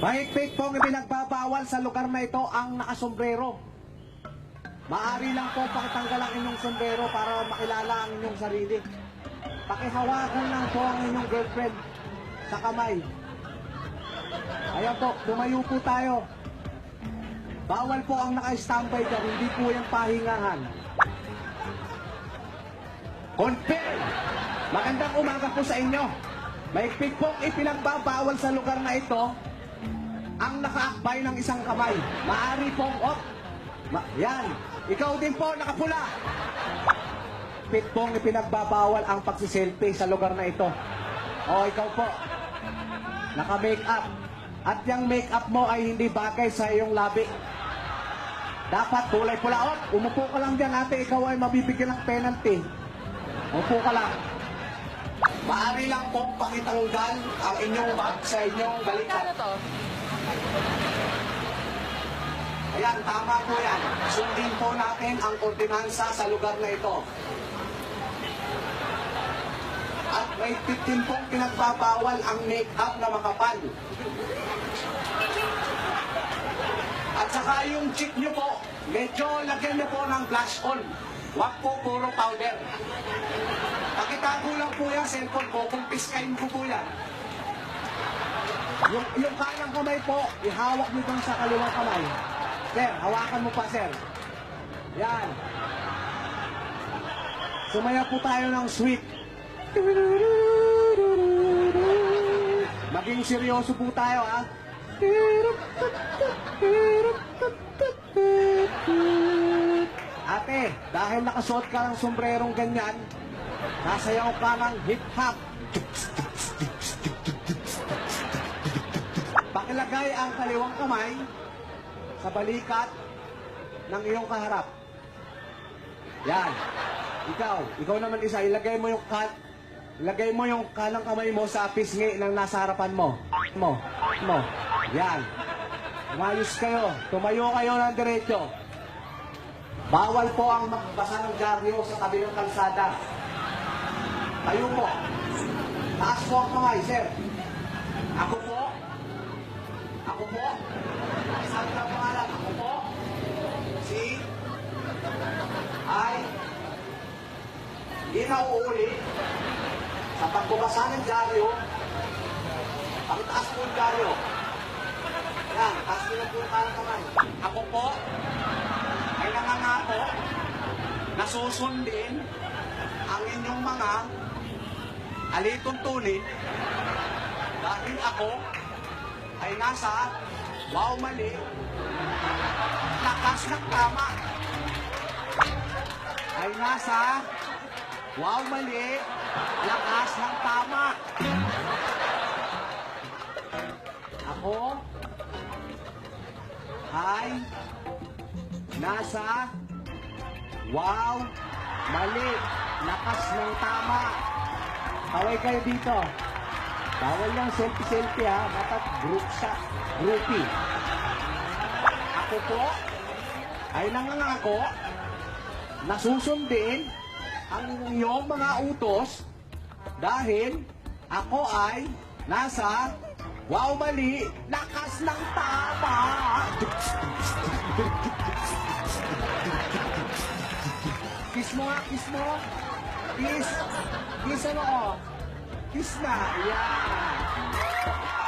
Mahigpit pong ipinagbabawal sa lugar na ito ang nakasombrero. Maaari lang po pakitanggal ang inyong sombrero para makilala ang inyong sarili. Pakihawakan lang po ang inyong girlfriend sa kamay. Ayan po, tumayo po tayo. Bawal po ang naka-standby dyan, hindi po yung pahingahan. Confirm! Magandang umaga po sa inyo. Mahigpit pong ipinagbabawal sa lugar na ito ang nakaakbay ng isang kamay. Maaari pong, yan. Ikaw din po, nakapula. Mahigpit pong ipinagbabawal ang pagsiselfie sa lugar na ito. O, ikaw po, naka-makeup. At yung makeup mo ay hindi bagay sa iyong labi. Dapat kulay pula. Umupo ka lang dyan, ate. Ikaw ay mabibigyan ng penalty. Umupo ka lang. Maaari lang po pakitanggal ang inyong bag sa inyong balikat. Ano to? Ayan, tama po yan. Sundin po natin ang ordinansa sa lugar na ito. At may 15 pong pinagbabawal ang make-up na makapal. At saka yung cheek nyo po, medyo lagyan nyo po ng blush on. Huwag po puro powder. Pakitago lang po yung cellphone ko, kung piskain ko po yan. Yung kanang kamay po, ihawak nyo dun sa kaliwang kamay. Sir, hawakan mo pa, sir. Yan. Sumaya po tayo ng sweet. Maging seryoso po tayo, ha? Ate, dahil nakasuot ka ng sombrerong ganyan, nasayaw ka ng hip-hop. Pakilagay ang kaliwang kamay sa balikat ng iyong kaharap. Yan. Ikaw naman isa, ilagay mo yung kanang kamay mo sa pisngi ng nasa harapan mo. Yan. Umayos kayo. Tumayo kayo ng diretso. Bawal po ang magbasa ng dyaryo sa tabi ng kalsada. Tayo po. Taas po ang kamay, sir. Ako po. Sabi ng pangalan, ako po. Si ay hindi na uuuli sa pagbabasa ng dyaryo. Pakitaas po yung dyaryo. Yan, taas po yung kanang kamay. Ako po ay nangangako na susundin ang inyong mga alituntunin dahil ako ay nasa mali, lakas ng tama. Ay nasa mali, lakas ng tama. Ako ay nasa mali, lakas ng tama. Kaway kayo dito. Bawal lang selfie-selfie, ha. Dapat group shot, groupie. Ako po ay nangangako na susundin ang inyong mga utos dahil ako ay nasa mali, lakas ng tama. Kiss mo nga, kiss mo. Kiss ano, Kiss na. Yan.